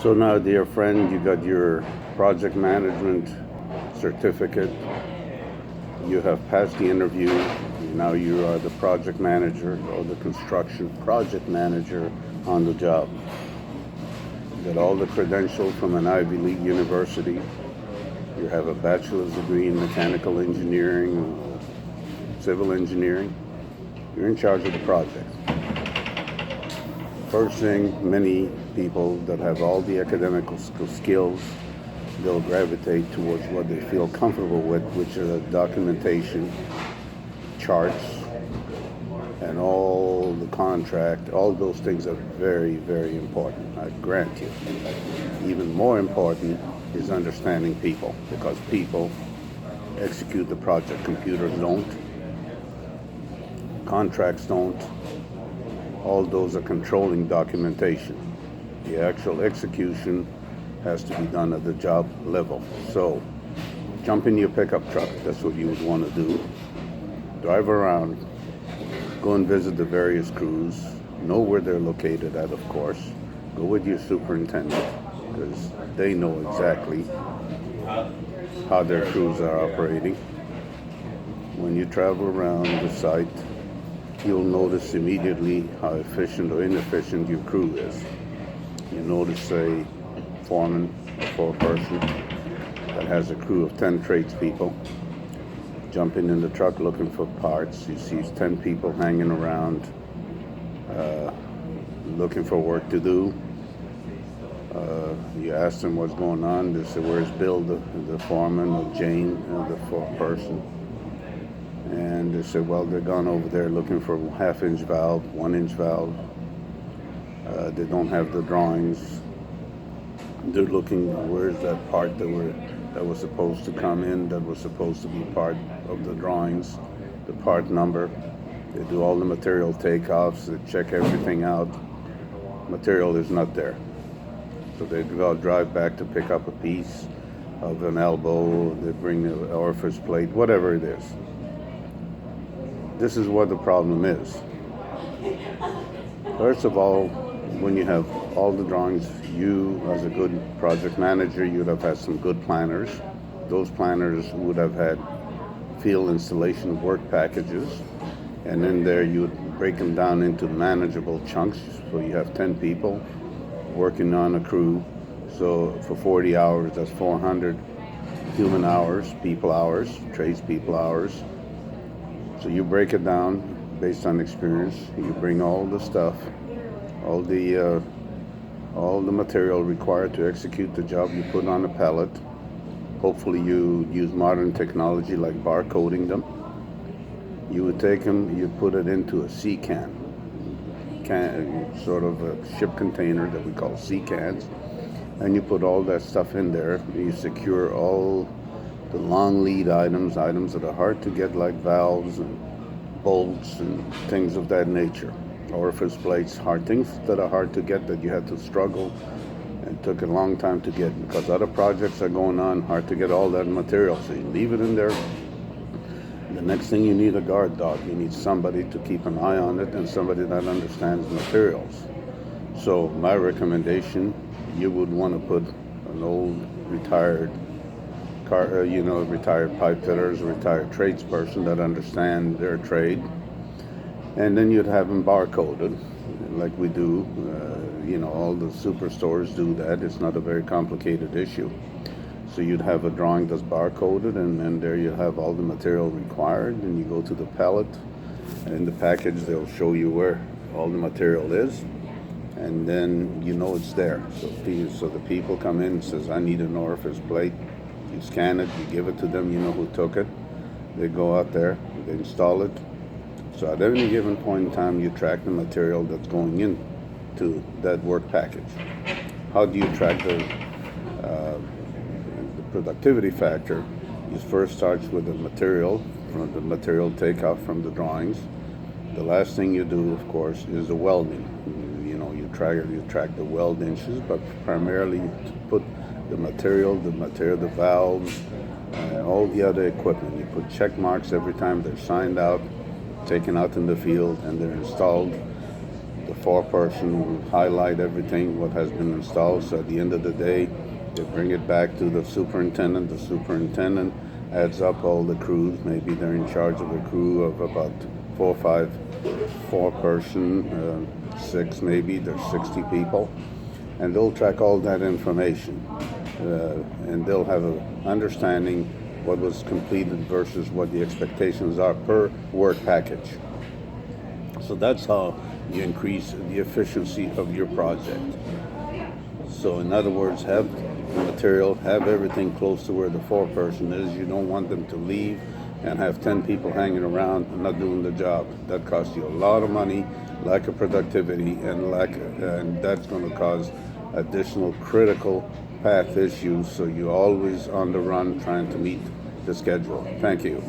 So now, dear friend, you got your project management certificate. You have passed the interview. Now you are the project manager or the construction project manager on the job. You got all the credentials from an Ivy League university. You have a bachelor's degree in mechanical engineering, civil engineering. You're in charge of the project. First thing, many people that have all the academic skills, they'll gravitate towards what they feel comfortable with, which are documentation, charts, and all the contract. All those things are very, very important, I grant you. Even more important is understanding people, because people execute the project. Computers don't. Contracts don't. All those are controlling documentation. The actual execution has to be done at the job level. So, jump in your pickup truck. That's what you would want to do. Drive around. Go and visit the various crews. Know where they're located at, of course. Go with your superintendent, because they know exactly how their crews are operating. When you travel around the site, you'll notice immediately how efficient or inefficient your crew is. You notice a foreman, a foreperson, that has a crew of 10 tradespeople jumping in the truck looking for parts. He sees 10 people hanging around looking for work to do. You ask them what's going on. They say, where's Bill, the foreman, or Jane, the foreperson? And they said, well, they're gone over there looking for a half-inch valve, 1-inch valve. They don't have the drawings. They're looking, where's that part that was supposed to come in, that was supposed to be part of the drawings, the part number. They do all the material takeoffs, they check everything out. Material is not there. So they go drive back to pick up a piece of an elbow, they bring an orifice plate, whatever it is. This is what the problem is. First of all, when you have all the drawings, you, as a good project manager, you'd have had some good planners. Those planners would have had field installation work packages, and in there you would break them down into manageable chunks. So you have 10 people working on a crew. So for 40 hours, that's 400 human hours, people hours, tradespeople hours. So you break it down based on experience. You bring all the stuff, all the material required to execute the job. You put on a pallet. Hopefully you use modern technology like barcoding them. You would take them, you put it into a sea can, sort of a ship container that we call sea cans, and you put all that stuff in there. You secure all the long lead items that are hard to get, like valves and bolts and things of that nature. Orifice plates, hard things that are hard to get, that you had to struggle and took a long time to get because other projects are going on, hard to get all that material. So you leave it in there. The next thing, you need a guard dog. You need somebody to keep an eye on it and somebody that understands materials. So my recommendation, you would want to put an old retired retired pipe fitters, retired tradesperson that understand their trade, and then you'd have them barcoded, like we do. All the superstores do that. It's not a very complicated issue. So you'd have a drawing that's barcoded, and then there you have all the material required, and you go to the pallet, and in the package they'll show you where all the material is, and then it's there. So the people come in and says, I need an orifice plate. You scan it, you give it to them, you know who took it. They go out there, they install it. So at any given point in time, you track the material that's going into that work package. How do you track the productivity factor? It first starts with the material, from the material takeoff from the drawings. The last thing you do, of course, is the welding. You track the weld inches, but primarily you put the material, the valves, all the other equipment. You put check marks every time they're signed out, taken out in the field, and they're installed. The foreperson will highlight everything what has been installed. So at the end of the day, they bring it back to the superintendent. The superintendent adds up all the crews. Maybe they're in charge of a crew of about 4 or 5 foreperson, 6 maybe. There's 60 people, and they'll track all that information, and they'll have an understanding what was completed versus what the expectations are per work package. So that's how you increase the efficiency of your project. So in other words, have the material, have everything close to where the foreperson is. You don't want them to leave and have 10 people hanging around and not doing the job. That costs you a lot of money, lack of productivity, and that's going to cause additional critical path issues. So you're always on the run trying to meet the schedule. Thank you.